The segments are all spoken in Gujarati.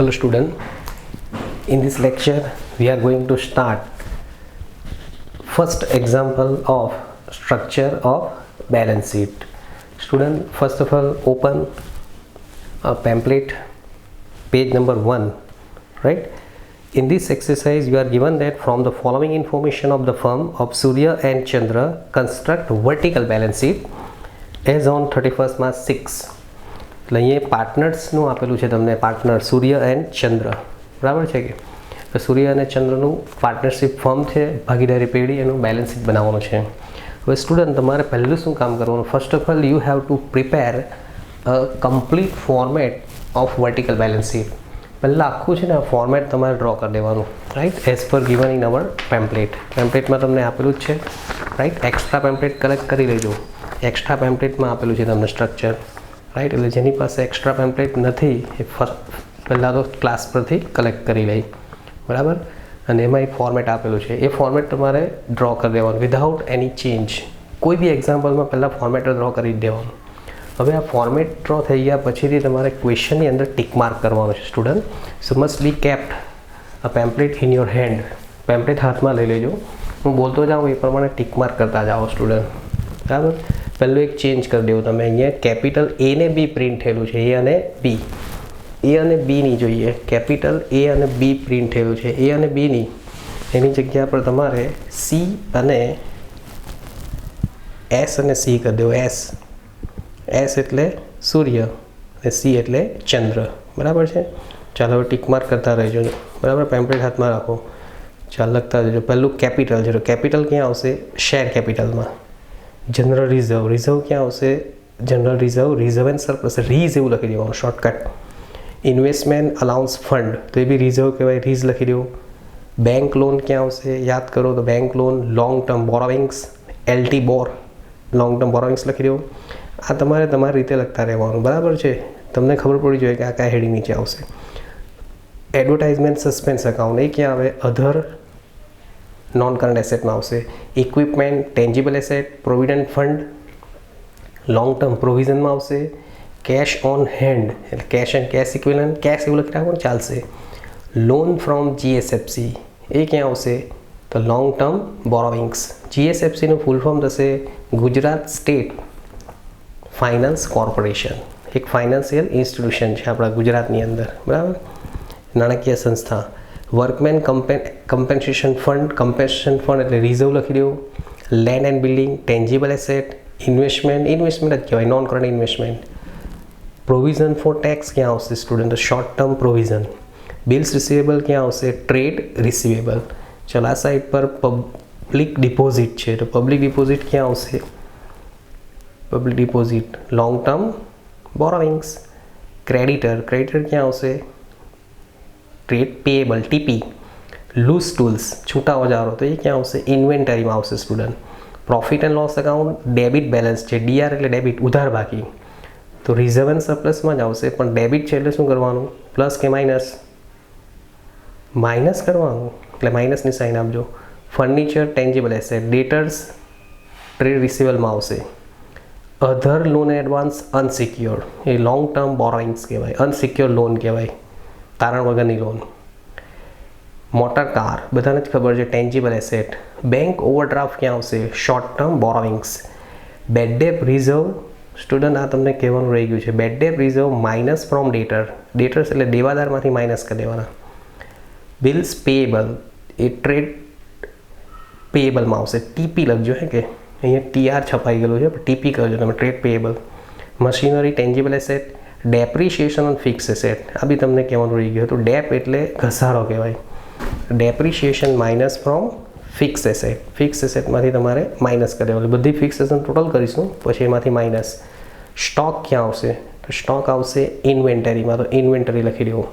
Hello student, in this lecture we are going to start first example of structure of balance sheet. Student, first of all open a pamphlet, page number 1, right? In this exercise you are given that from the following information of the firm of Surya and Chandra construct vertical balance sheet as on 31st March 6. એટલે અહીંયા પાર્ટનર્સનું આપેલું છે તમને, પાર્ટનર સૂર્ય એન્ડ ચંદ્ર, બરાબર છે કે સૂર્ય અને ચંદ્રનું પાર્ટનરશિપ ફર્મ છે, ભાગીદારી પેઢી, એનું બેલેન્સ શીટ બનાવવાનું છે. હવે સ્ટુડન્ટ તમારે પહેલું શું કામ કરવાનું? First of all you have to prepare a complete format of vertical balance sheet. પહેલાં આખું છે ને આ ફોર્મેટ તમારે ડ્રો કરી દેવાનું, right, as per given in our pamphlet. પેમ્પલેટમાં તમને આપેલું જ છે, રાઈટ. એક્સ્ટ્રા પેમ્પલેટ કલેક્ટ કરી લેજો. એક્સ્ટ્રા પેમ્પલેટમાં આપેલું છે તમને સ્ટ્રક્ચર, રાઈટ. એટલે જેની પાસે એક્સ્ટ્રા પેમ્પલેટ નથી એ પહેલાં તો ક્લાસ પરથી કલેક્ટ કરી લે, બરાબર. અને એમાં એક ફોર્મેટ આપેલું છે, એ ફોર્મેટ તમારે ડ્રો કરી દેવાનું વિધાઉટ એની ચેન્જ. કોઈ બી એક્ઝામ્પલમાં પહેલાં ફોર્મેટ ડ્રો કરી દેવાનું. હવે આ ફોર્મેટ ડ્રો થઈ ગયા પછીથી તમારે ક્વેશ્ચનની અંદર ટિક માર્ક કરવાનું છે student. So must be kept a pamphlet in your hand. Pamphlet હાથમાં લઈ લેજો, હું બોલતો જાઉં એ પ્રમાણે ટિક માર્ક કરતા જાઓ સ્ટુડન્ટ, બરાબર. પહેલું એક ચેન્જ કરી દેવું તમે, અહીંયા કેપિટલ એ ને બી પ્રિન્ટ થયેલું છે, એ અને બી. એ અને બી ની જોઈએ, કેપિટલ એ અને બી પ્રિન્ટ થયેલું છે, એ અને બી ની. એની જગ્યા પર તમારે સી અને એસ અને સી કરી દેવો. એસ એટલે સૂર્ય અને સી એટલે ચંદ્ર, બરાબર છે. ચાલો હવે ટીક માર્ક કરતા રહેજો, બરાબર. પેમ્પલેટ હાથમાં રાખો, ચાલ લખતા જજો. પહેલું કેપિટલ છે, કેપિટલ ક્યાં આવશે? શેર કેપિટલમાં. જનરલ રિઝર્વ, રિઝર્વ ક્યાં આવશે? General reserve, reserve and surplus, res એવું લખી દેવાનું શોર્ટકટ. ઇન્વેસ્ટમેન્ટ અલાઉન્સ ફંડ, તો એ બી રિઝર્વ કહેવાય, રીઝ લખી દેવું. બેંક લોન ક્યાં આવશે? યાદ કરો તો bank loan, long term borrowings, LT bor, long term borrowings લખી દેવું. આ તમારે તમારી રીતે લખતા રહેવાનું, બરાબર છે. તમને ખબર પડી જોઈએ કે આ કયા હેડિંગ નીચે આવશે. એડવર્ટાઇઝમેન્ટ સસ્પેન્સ એકાઉન્ટ, એ ક્યાં આવે? અધર નોન કરંટ એસેટમાં આવશે. Equipment, tangible asset, provident fund, long term પ્રોવિઝનમાં આવશે. કેશ ઓન હેન્ડ એટલે cash and cash equivalent, cash એવું લખી રાખો ચાલશે. લોન ફ્રોમ જીએસએફસી, એ ક્યાં આવશે? તો લોંગ ટર્મ બોરોવિંગ્સ. જીએસએફસીનું ફૂલ ફોર્મ થશે ગુજરાત સ્ટેટ ફાઇનાન્સ કોર્પોરેશન. એક ફાઇનાન્શિયલ ઇન્સ્ટિટ્યુશન છે આપણા ગુજરાતની અંદર, બરાબર, નાણાકીય સંસ્થા. વર્કમેન કમ્પેન્સેશન ફંડ એટલે રિઝર્વ લખી દેવું. Land and building, tangible asset, investment જ કહેવાય, non current investment. Provision four tax ક્યાં આવશે student? Short term provision. Bills receivable ક્યાં આવશે? Trade receivable. ચલો આ સાઈડ પર પબ્લિક ડિપોઝિટ છે, તો પબ્લિક ડિપોઝિટ ક્યાં આવશે? Public deposit, long term borrowings. Creditor ક્યાં આવશે? Trade payable, TP. Loose tools, છૂટા ઓજારો, તો એ ક્યાં આવશે? ઇન્વેન્ટરીમાં આવશે student. Profit and loss account, debit balance છે, ડીઆર એટલે ડેબિટ, ઉધાર બાકી, તો રિઝર્વ એન્ડ સરપ્લસમાં જ આવશે. પણ ડેબિટ છે એટલે શું કરવાનું? પ્લસ કે માઇનસ? માઇનસ કરવાનું, એટલે માઇનસની સાઇન આપજો. Furniture, tangible asset, debtors trade રિસીવેબલમાં આવશે. અધર લોન એડવાન્સ અનસિક્યોર્ડ, એ લોંગ ટર્મ બોરોઇંગ્સ કહેવાય, અનસિક્યોર્ડ લોન કહેવાય, તારણ વગરની લોન. મોટર કાર બધાને જ ખબર છે, ટેન્જિબલ એસેટ. બેંક ઓવરડ્રાફ્ટ ક્યાં આવશે? Short term borrowings. Bad debt reserve, student આ તમને કહેવાનું રહી ગયું છે. Bad debt reserve minus from debtors એટલે દેવાદારમાંથી માઇનસ કરી દેવાના. બિલ્સ પેએબલ, એ ટ્રેડ પેએબલમાં આવશે. ટીપી લખજો, હે કે અહીંયા ટીઆર છપાઈ ગયેલું છે, ટીપી કરજો તમે, trade payable. Machinery, tangible asset. Depreciation on fix asset, આ બી તમને કહેવાનું રહી ગયું હતું. ડેપ એટલે ઘસારો કહેવાય. Depreciation minus from fix asset, fix એસેટમાંથી તમારે માઇનસ કરી દેવાનું. બધી ફિક્સ એસેટ ટોટલ કરીશું પછી એમાંથી માઇનસ. સ્ટોક ક્યાં આવશે? તો સ્ટોક આવશે ઇન્વેન્ટરીમાં, તો ઇન્વેન્ટરી લખી દેવું.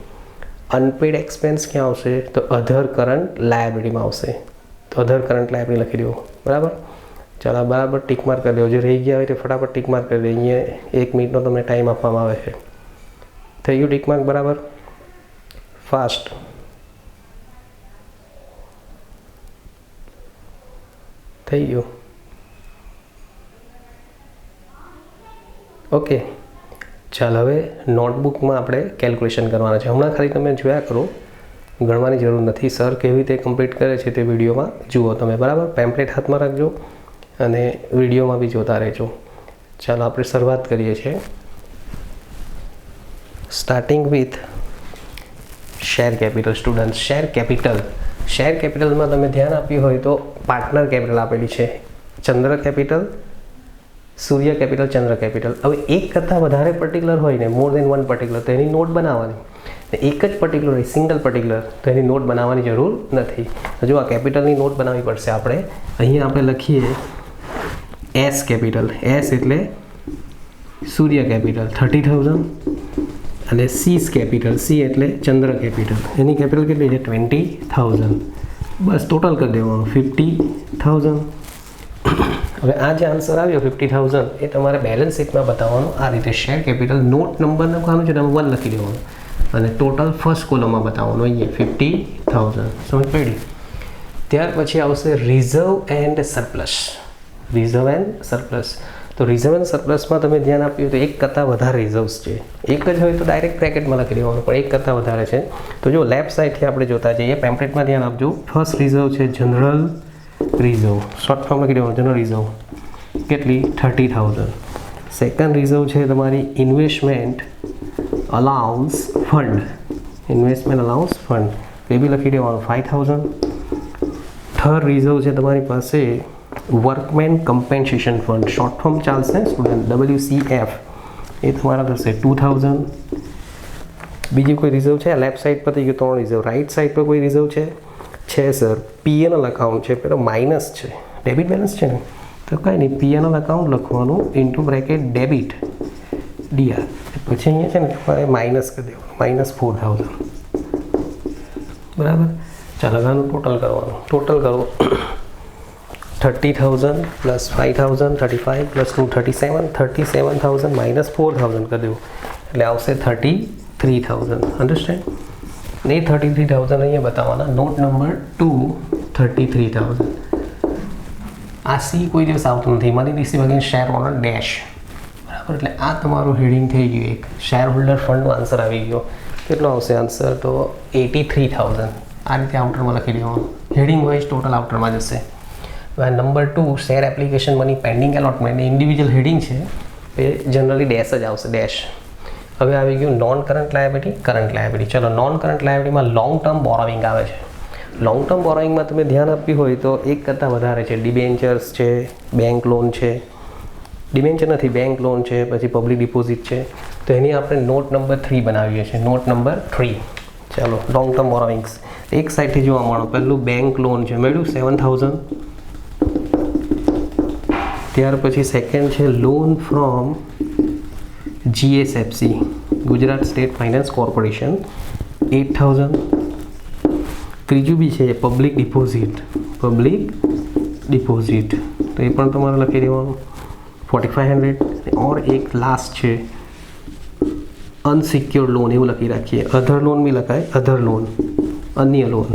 અનપેડ એક્સપેન્સ ક્યાં આવશે? તો અધર કરંટ લાયબિલિટીમાં આવશે, તો અધર કરંટ લાયબિલિટી લખી દેવું, બરાબર. ચાલો બરાબર ટીક માર્ક કરી દેવો. જે રહી ગયા હોય તે ફટાફટ ટીક માર્ક કરી દે. અહીંયા 1 મિનિટનો તમને ટાઈમ આપવામાં આવે છે. થઈ ગયું ટીક માર્ક? બરાબર, ફાસ્ટ. થઈ ગયું, ઓકે. ચાલ હવે નોટબુકમાં આપણે કેલ્ક્યુલેશન કરવાના છે. હમણાં ખાલી તમે જોયા કરો, ગણવાની જરૂર નથી. સર કેવી રીતે કમ્પ્લીટ કરે છે તે વિડીયોમાં જુઓ તમે, બરાબર. પેમ્પલેટ હાથમાં રાખજો અને વિડીયોમાં બી જોતા રહેજો. ચાલો આપણે શરૂઆત કરીએ છીએ. Starting with share capital. Student, share કેપિટલમાં તમે ધ્યાન આપ્યું હોય તો પાર્ટનર કેપિટલ આપેલી છે, ચંદ્ર કેપિટલ, સૂર્ય કેપિટલ, ચંદ્ર કેપિટલ. હવે એક કરતાં વધારે પર્ટિક્યુલર હોય ને, મોર દેન વન પર્ટિક્યુલર, તો એની નોટ બનાવવાની. એક જ પર્ટિક્યુલર હોય, સિંગલ પર્ટિક્યુલર, તો એની નોટ બનાવવાની જરૂર નથી. જો આ કેપિટલની નોટ બનાવવી પડશે આપણે. અહીંયા આપણે લખીએ એસ કેપિટલ. એસ એટલે સૂર્ય કેપિટલ 30,000 અને સીસ કેપિટલ. સી એટલે ચંદ્ર કેપિટલ. એની કેપિટલ કેટલી છે? 20,000. બસ ટોટલ કરી દેવાનું 50,000. હવે આ જે આન્સર આવ્યો 50,000 એ તમારે બેલેન્સ શીટમાં બતાવવાનું આ રીતે. શેર કેપિટલ નોટ નંબર લખવાનું છે, નંબર 1 લખી દેવાનું અને ટોટલ ફર્સ્ટ કોલમમાં બતાવવાનું અહીંયા 50,000. સમજ પડી? ત્યાર પછી આવશે reserve and surplus. Reserve and surplus. તો રિઝર્વ એન્ડ સરપ્લસમાં તમે ધ્યાન આપ્યું તો એક કરતાં વધારે રિઝર્વ્સ છે. એક જ હોય તો ડાયરેક્ટ બ્રેકેટમાં લખી દેવાનું, પણ એક કરતાં વધારે છે. તો જો લેફ્ટ સાઈડથી આપણે જોતા જઈએ, પેમ્પલેટમાં ધ્યાન આપજો. ફર્સ્ટ રિઝર્વ છે જનરલ રિઝર્વ, શોર્ટ ફોર્મ લખી દેવાનું જનરલ રિઝર્વ. કેટલી? 30,000. સેકન્ડ રિઝર્વ છે તમારી investment allowance fund. Investment allowance fund, એ બી લખી દેવાનું 5,000. થર્ડ રિઝર્વ છે તમારી પાસે workmen compensation fund, short form ચાલશે સ્ટુડન્ટ, WCF, એ તમારા થશે 2,000. બીજી કોઈ રિઝર્વ છે? લેફ્ટ સાઈડ પર થઈ ગયું 3 રિઝર્વ. રાઈટ સાઈડ પર કોઈ રિઝર્વ છે? સર, PNL અકાઉન્ટ છે, પેલો માઇનસ છે, ડેબિટ બેલેન્સ છે ને, તો કંઈ નહીં, PNL અકાઉન્ટ લખવાનું ઇન્ટુ બ્રેકેટ ડેબિટ DR. પછી અહીંયા છે ને તમારે માઇનસ કરી દેવાનું, -4,000. બરાબર. ચાલો આનું ટોટલ કરવાનું. ટોટલ કરો 30,000 પ્લસ 5,000 35 પ્લસ 2 37. 37,000 માઇનસ 4,000 કરી દેવું એટલે આવશે 33,000. અન્ડરસ્ટેન્ડ? ને 33,000 અહીંયા બતાવવાના. Not number 2 33,000. આ સી કોઈ દિવસ આવતું નથી. Money receive against share owner dash. બરાબર. એટલે આ તમારું હેડિંગ થઈ ગયું. એક શેર હોલ્ડર ફંડનો આન્સર આવી ગયો. કેટલો આવશે આન્સર? તો 83,000. આ રીતે આઉટરમાં લખી દેવાનું. હેડિંગ વાઇઝ ટોટલ આઉટરમાં જશે. Number 2 share application money pending allotment, individual heading છે, એ જનરલી ડેશ જ આવશે, ડેશ. હવે આવી ગયું non current liability, current liability. ચલો, નોન કરંટ લાયબિલિટીમાં લોંગ ટર્મ બોરોવિંગ આવે છે. લોંગ ટર્મ બોરોવિંગમાં તમે ધ્યાન આપ્યું હોય તો એક કરતાં વધારે છે. ડિબેન્ચર્સ છે, બેંક લોન છે, ડિબેન્ચર નથી, બેંક લોન છે, પછી પબ્લિક ડિપોઝિટ છે. તો એની આપણે નોટ નંબર 3 બનાવીએ છીએ. Note number 3. ચાલો, લોંગ ટર્મ બોરોવિંગ્સ એક સાઈડથી જોવા મળો. પહેલું બેંક લોન છે, મળ્યું 7,000. ત્યાર પછી સેકન્ડ છે loan from GSFC, Gujarat state finance corporation, 8,000. ત્રીજું બી છે પબ્લિક ડિપોઝિટ, તો એ પણ તમારે લખી દેવાનું 4,500. ઓર એક લાસ્ટ છે અનસિક્યોર્ડ લોન, એવું લખી રાખીએ. અધર લોન બી લખાય, અધર લોન, અન્ય લોન.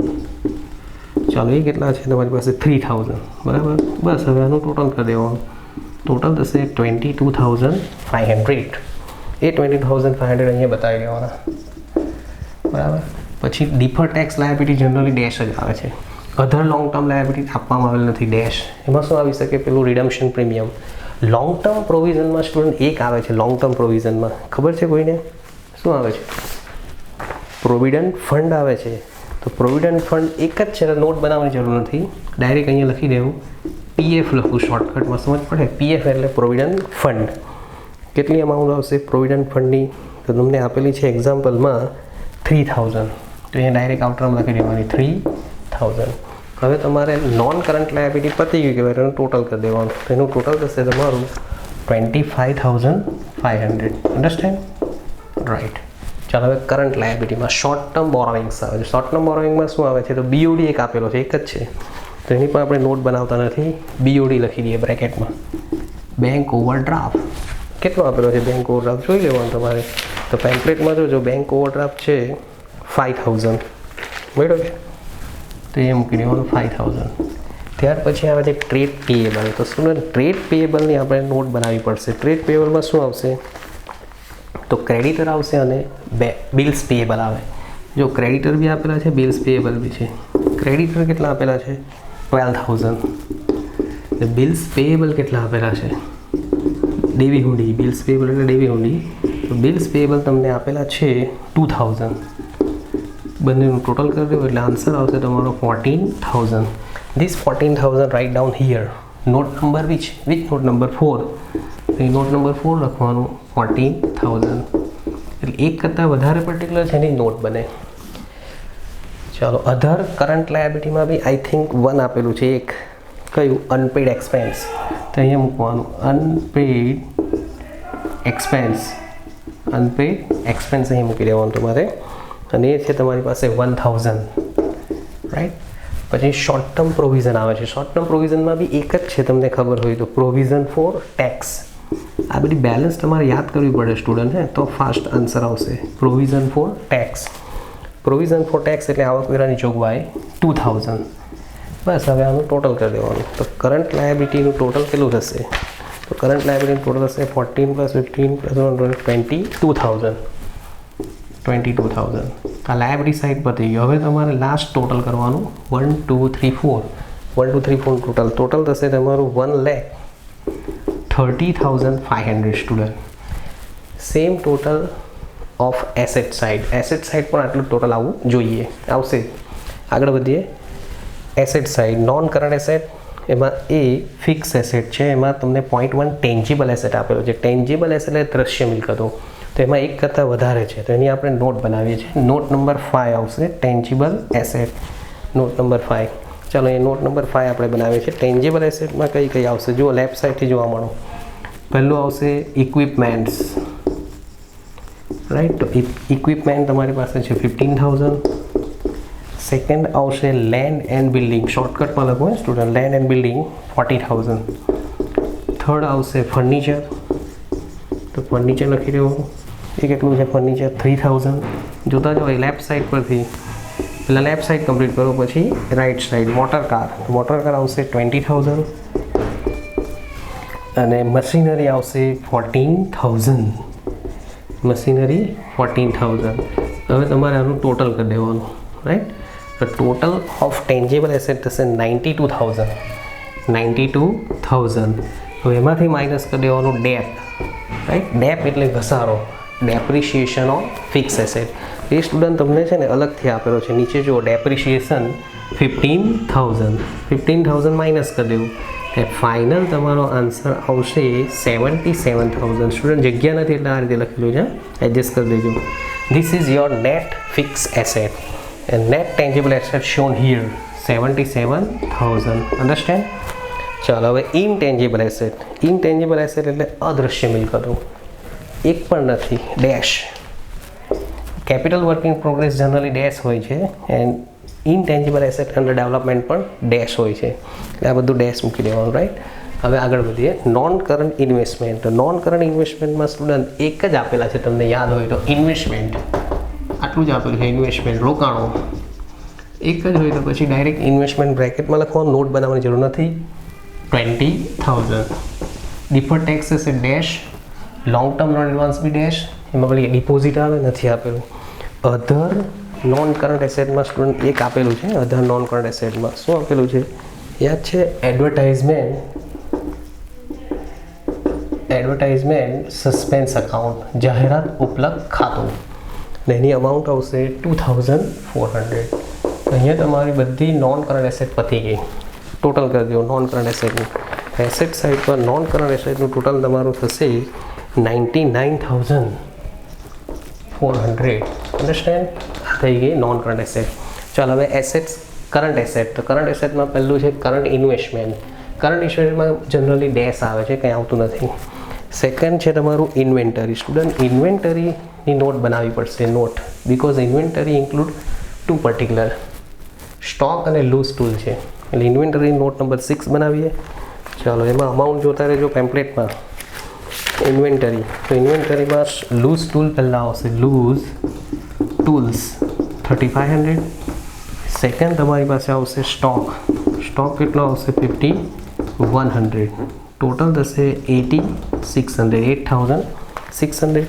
ચાલો, એ કેટલા છે તમારી પાસે? 3,000. બરાબર. બસ હવે આનું ટોટલ કરી દેવાનું. ટોટલ થશે 22,500. એ 22,500 અહીંયા બતાવી દેવાના. બરાબર. પછી differ tax liability generally dash જ આવે છે. અધર લોંગ ટર્મ લાયબિલિટી આપવામાં આવેલ નથી, ડેશ. એમાં શું આવી શકે? પેલું રિડમ્પશન પ્રીમિયમ. લોંગ ટર્મ પ્રોવિઝનમાં સ્ટુડન્ટ એક આવે છે. લોંગ ટર્મ પ્રોવિઝનમાં ખબર છે કોઈને? શું આવે છે? પ્રોવિડન્ટ ફંડ આવે છે. તો પ્રોવિડન્ટ ફંડ એક જ છે, નોટ બનાવવાની જરૂર નથી, ડાયરેક્ટ અહીંયા લખી દેવું. PF લખું શોર્ટકટમાં, સમજ પડે? PF એટલે પ્રોવિડન્ટ ફંડ. કેટલી અમાઉન્ટ આવશે પ્રોવિડન્ટ ફંડની? તો તમને આપેલી છે એક્ઝામ્પલમાં 3,000. તો અહીંયા ડાયરેક્ટ આઉટરમાં લખી દેવાની 3,000. હવે તમારે નોન કરંટ લાયબિલિટી પતી ગયું કહેવાય, એનું ટોટલ કરી દેવાનું. તો એનું ટોટલ થશે તમારું 25,500. અન્ડરસ્ટેન્ડ? રાઈટ. ચાલો, હવે કરંટ લાયબિલિટીમાં શોર્ટ ટર્મ બોરોવિંગ્સ આવે છે. શોર્ટ ટર્મ બોરોવિંગમાં શું આવે છે? તો BOD એક આપેલો છે, એક જ છે, તો એની પણ આપણે નોટ બનાવતા નથી. BOD લખી દઈએ બ્રેકેટમાં. બેંક ઓવરડ્રાફ્ટ કેટલો આપેલો છે? બેંક ઓવરડ્રાફ્ટ જોઈ લેવાનું તમારે. તો પેમ્પલેટમાં જો બેંક ઓવરડ્રાફ્ટ છે 5,000, બરાબર છે, તો એ મૂકી દેવાનું 5,000. ત્યાર પછી આવે છે ટ્રેડ પેએબલ. તો સ્ટુડન્ટ ટ્રેડ પેએબલની આપણે નોટ બનાવવી પડશે. ટ્રેડ પેએબલમાં શું આવશે? તો ક્રેડિટર આવશે અને બિલ્સ પેએબલ આવે. જો ક્રેડિટર બી આપેલા છે, બિલ્સ પેએબલ બી છે. ક્રેડિટર કેટલા આપેલા છે? 12,000. બિલ્સ પેએબલ કેટલા આપેલા છે? ડેવી હુંડી. બિલ્સ પેએબલ એટલે ડેવી હુંડી. તો બિલ્સ પેએબલ તમને આપેલા છે 2,000. બંનેનું ટોટલ કરી દો એટલે આન્સર આવશે તમારો 14,000. This 14,000 right down here. Note number which note number 4. તો નોટ નંબર 4 લખવાનું 14,000. એટલે એક કરતાં વધારે પર્ટિક્યુલર છે એની નોટ બને. ચાલો, અધર કરંટ લાયબિલિટીમાં બી આઈ થિંક 1 આપેલું છે. એક કયું? Unpaid expense. તો અહીંયા મૂકવાનું અનપેડ એક્સપેન્સ. અનપેડ એક્સપેન્સ અહીં મૂકી દેવાનું તમારે. અને એ છે તમારી પાસે 1,000. રાઈટ. પછી શોર્ટ ટર્મ પ્રોવિઝન આવે છે. શોર્ટ ટર્મ પ્રોવિઝનમાં બી એક જ છે, તમને ખબર હોય તો, પ્રોવિઝન ફોર ટેક્સ. આ બધી બેલેન્સ તમારે યાદ કરવી પડે સ્ટુડન્ટ, હે તો ફાસ્ટ આન્સર આવશે. Provision four tax. Provision four tax એટલે આવકવેરાની જોગવાઈ 2,000. બસ હવે આનું ટોટલ કરી દેવાનું. તો કરંટ લાયબિલિટીનું ટોટલ કેટલું થશે? તો કરંટ લાયબિલિટીનું ટોટલ થશે 14 + 15 + 22,000. 22,000. આ લાયબિલિટી સાઇડ પર થઈ ગયું. હવે તમારે લાસ્ટ ટોટલ કરવાનું. 1 2 3 4. 1 2 3 4 ટોટલ થશે તમારું 1,30,500 student. Same total of asset side. Asset side પણ આટલું ટોટલ આવવું જોઈએ, આવશે. આગળ વધીએ. Asset side non current asset, એમાં એ ફિક્સ એસેટ છે. એમાં તમને 0.1 ટેન્જિબલ એસેટ આપેલો છે. ટેન્જિબલ એસેટ એટલે દ્રશ્ય મિલકતો. તો એમાં એક કરતાં વધારે છે, તો એની આપણે નોટ બનાવીએ છીએ. નોટ નંબર 5 આવશે ટેન્જિબલ એસેટ. Not number 5. ચાલો, એ નોટ નંબર 5 આપણે બનાવીએ છીએ. ટેન્જિબલ એસેટમાં કઈ કઈ આવશે? જુઓ, લેફ્ટ સાઈડથી જોવા મળો. પહેલું આવશે ઇક્વિપમેન્ટ્સ. રાઈટ. તો ઇક્વિપમેન્ટ તમારી પાસે છે 15,000. સેકન્ડ આવશે લેન્ડ એન્ડ બિલ્ડિંગ. શોર્ટકટમાં લખો student, land and building 40,000. Third આવશે ફર્નિચર. તો ફર્નિચર લખી દેવાનું. એ કેટલું છે ફર્નિચર? 3,000. જોતા જાઓ લેફ્ટ સાઈડ પરથી. પહેલાં લેફ્ટ સાઈડ કમ્પ્લીટ કરો, પછી right side. Motor car. Motor car આવશે 20,000. અને મશીનરી આવશે 14,000. મશીનરી 14,000. હવે તમારે આનું ટોટલ કરી દેવાનું. રાઈટ. તો ટોટલ ઓફ ટેન્જેબલ એસેટ થશે 92,000. 92,000. હવે એમાંથી માઇનસ કરી દેવાનું ડેપ. રાઈટ. ડેપ એટલે ઘસારો. Depreciation of fix asset. A student તમને છે ને અલગથી આપેલો છે. નીચે જુઓ, ડેપ્રિશિએશન 15,000. 15,000 માઇનસ કરી દેવું. એ ફાઇનલ તમારો આન્સર આવશે 77,000. સ્ટુડન્ટ જગ્યા નથી એટલે આ રીતે લખેલું છે, એડજસ્ટ કરી દેજો. This is your net fix asset and net tangible asset shown here 77,000. Understand? ચાલો, હવે ઇનટેન્જિબલ એસેટ. ઇનટેન્જિબલ એસેટ એટલે અદૃશ્ય મિલકતો. એક પણ નથી, dash. Capital working progress generally dash હોય છે એન્ડ ઇનટેન્જિબલ એસેટ અંડર ડેવલપમેન્ટ પણ ડેશ હોય છે. એટલે આ બધું ડેશ મૂકી દેવાનું. રાઈટ. હવે આગળ વધીએ. Non current investment. તો નોન કરંટ ઇન્વેસ્ટમેન્ટમાં સ્ટુડન્ટ એક જ આપેલા છે, તમને યાદ હોય તો, ઇન્વેસ્ટમેન્ટ. આટલું જ આપેલું છે, ઇન્વેસ્ટમેન્ટ, રોકાણો. એક જ હોય તો પછી ડાયરેક્ટ ઇન્વેસ્ટમેન્ટ બ્રેકેટમાં લખવાનું, નોટ બનાવવાની જરૂર નથી. 20,000. Deferred tax asset dash. Long term non advance B dash. એમાં પેલી ડિપોઝિટ આવે, નથી આપેલું. અધર નોન કરંટ એસેટમાં સ્ટુડન્ટ એક આપેલું છે. અધર નોન કરંટ એસેટમાં શું આપેલું છે યાદ છે? Advertisement suspense account. જાહેરાત ઉપલબ્ધ ખાતું. અને એની અમાઉન્ટ આવશે 2,400. અહીંયા તમારી બધી નોન કરંટ એસેટ પતી ગઈ. ટોટલ કરી દો નોન કરંટ એસેટનું. એસેટ સાઇડ પર નોન કરંટ એસેટનું ટોટલ તમારું થશે 99,400. અન્ડરસ્ટેન્ડ? આ થઈ ગઈ નોન કરંટ એસેટ. ચાલો, હવે એસેટ્સ કરંટ એસેટ. તો કરંટ એસેટમાં પહેલું છે કરંટ ઇન્વેસ્ટમેન્ટ. કરંટ ઇન્વેસ્ટમેન્ટમાં જનરલી ડેશ આવે છે, કંઈ આવતું નથી. સેકન્ડ છે તમારું ઇન્વેન્ટરી. સ્ટુડન્ટ ઇન્વેન્ટરીની નોટ બનાવવી પડશે. Note, because inventory include 2 particular stock અને લૂઝ ટૂલ છે. એટલે ઇન્વેન્ટરી નોટ નંબર 6 બનાવીએ. ચાલો, એમાં અમાઉન્ટ જોતા રહેજો પેમ્પલેટમાં. ઇન્વેન્ટરી. તો ઇન્વેન્ટરીમાં લૂઝ ટૂલ પહેલાં આવશે. Loose tools 3,500. સેકન્ડ તમારી પાસે આવશે સ્ટોક. સ્ટોક કેટલો આવશે? 5,100. ટોટલ થશે 8,600.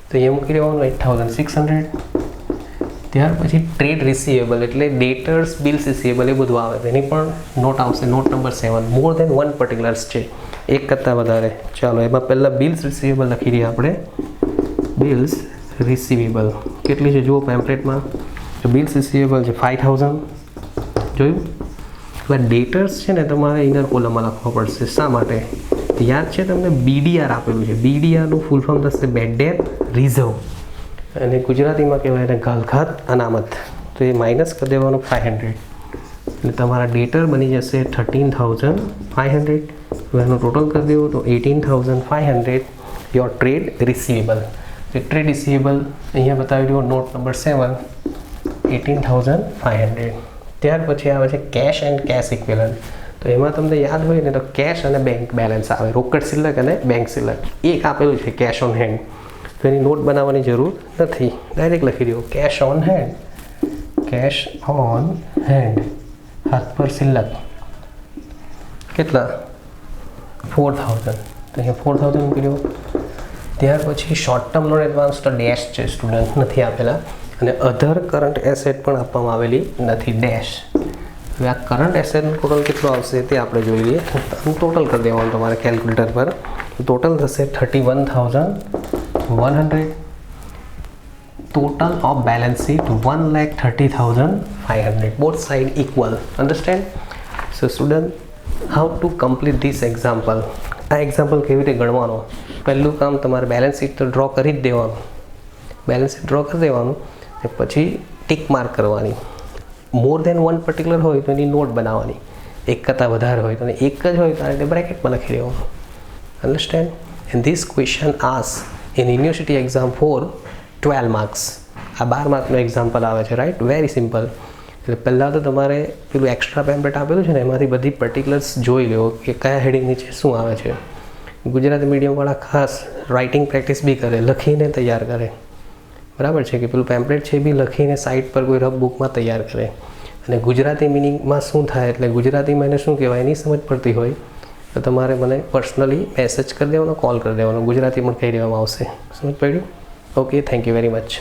તો અહીંયા મૂકી દેવાનું 8600. ત્યાર પછી ટ્રેડ રિસીવેબલ એટલે ડેટર્સ, બિલ્સ રિસીવેબલ એ બધું આવે, એની પણ નોટ આવશે, નોટ નંબર 7. મોર દેન 1 પર્ટિક્યુલર્સ છે, એક કરતાં વધારે. ચાલો એમાં પહેલાં બિલ્સ રિસીવેબલ લખી દઈએ આપણે. બિલ્સ રિસીવેબલ કેટલી છે જુઓ પેમ્પલેટમાં. તો બિલ્સ રિસીવેબલ છે 5000. જોયું? એટલે ડેટર્સ છે ને તમારે ઇનર કોલમમાં લખવા પડશે. શા માટે? યાદ છે તમને BDR આપેલું છે. BDRનું ફૂલ ફોર્મ થશે બેડ ડેટ રિઝર્વ, અને ગુજરાતીમાં કહેવાય એને ઘાલખાત અનામત. તો એ માઇનસ કરી દેવાનું 500, એટલે તમારા ડેટર બની જશે 13500. એનું ટોટલ કરી દેવું તો 18500 your trade receivable. Trade receivable અહીંયા બતાવી દો, નોટ નંબર 7, 18500. ત્યાર પછી આવે છે કેશ એન્ડ કેશ ઇક્વિવલન્ટ. તો એમાં તમને યાદ હોય ને તો કેશ અને બેંક બેલેન્સ આવે, રોકડ સિલક અને બેંક સિલક. એક આપેલું છે કેશ ઓન હેન્ડ, તો એની નોટ બનાવવાની જરૂર નથી, ડાયરેક્ટ લખી દો cache on hand. Cache on hand હાથ પર સિલક કેટલા? 4000. તો અહીંયા 4000 મૂકી દો. ત્યાર પછી શોર્ટ ટર્મ લોન એડવાન્સ તો ડેશ છે, સ્ટુડન્ટ નથી આપેલા, અને અધર કરંટ એસેટ પણ આપવામાં આવેલી નથી, ડેશ. હવે આ કરંટ એસેટનું ટોટલ કેટલું આવશે તે આપણે જોઈ લઈએ. ટોટલ કરી દેવાનું તમારે કેલ્ક્યુલેટર પર. ટોટલ થશે 31100. Total of balance sheet 1,30,500. Both side equal. Understand? So student, how to complete this example. આ એક્ઝામ્પલ કેવી રીતે ગણવાનો? પહેલું કામ તમારે બેલેન્સ શીટ તો ડ્રો કરી જ દેવાનું. બેલેન્સ શીટ ડ્રો કરી દેવાનું, અને પછી ટિક માર્ક કરવાની. મોર દેન 1 પર્ટિક્યુલર હોય તો એની નોટ બનાવવાની, એક કરતાં વધારે હોય તો એક જ હોય તો આ રીતે બ્રેકેટમાં લખી દેવાનું. Understand? And this question as in university exam for 12 marks. આ 12 માર્કનો એક્ઝામ્પલ આવે છે, રાઈટ? Very simple. એટલે પહેલાં તો તમારે પેલું એક્સ્ટ્રા પેમ્પલેટ આપેલું છે ને એમાંથી બધી પર્ટિક્યુલર્સ જોઈ લો કે કયા હેડિંગ નીચે શું આવે છે. ગુજરાતી મીડિયમવાળા ખાસ રાઇટિંગ પ્રેક્ટિસ બી કરે, લખીને તૈયાર કરે. બરાબર છે કે પેલું પેમ્પલેટ છે બી લખીને સાઇડ પર કોઈ રફ બુકમાં તૈયાર કરે. અને ગુજરાતી મિનિંગમાં શું થાય એટલે ગુજરાતીમાં એને શું કહેવાય એની સમજ પડતી હોય તો તમારે મને પર્સનલી મેસેજ કરી દેવાનો, કોલ કરી દેવાનો. ગુજરાતીમાં કહી દેવામાં આવશે. સમજ પડ્યું? Okay, thank you very much.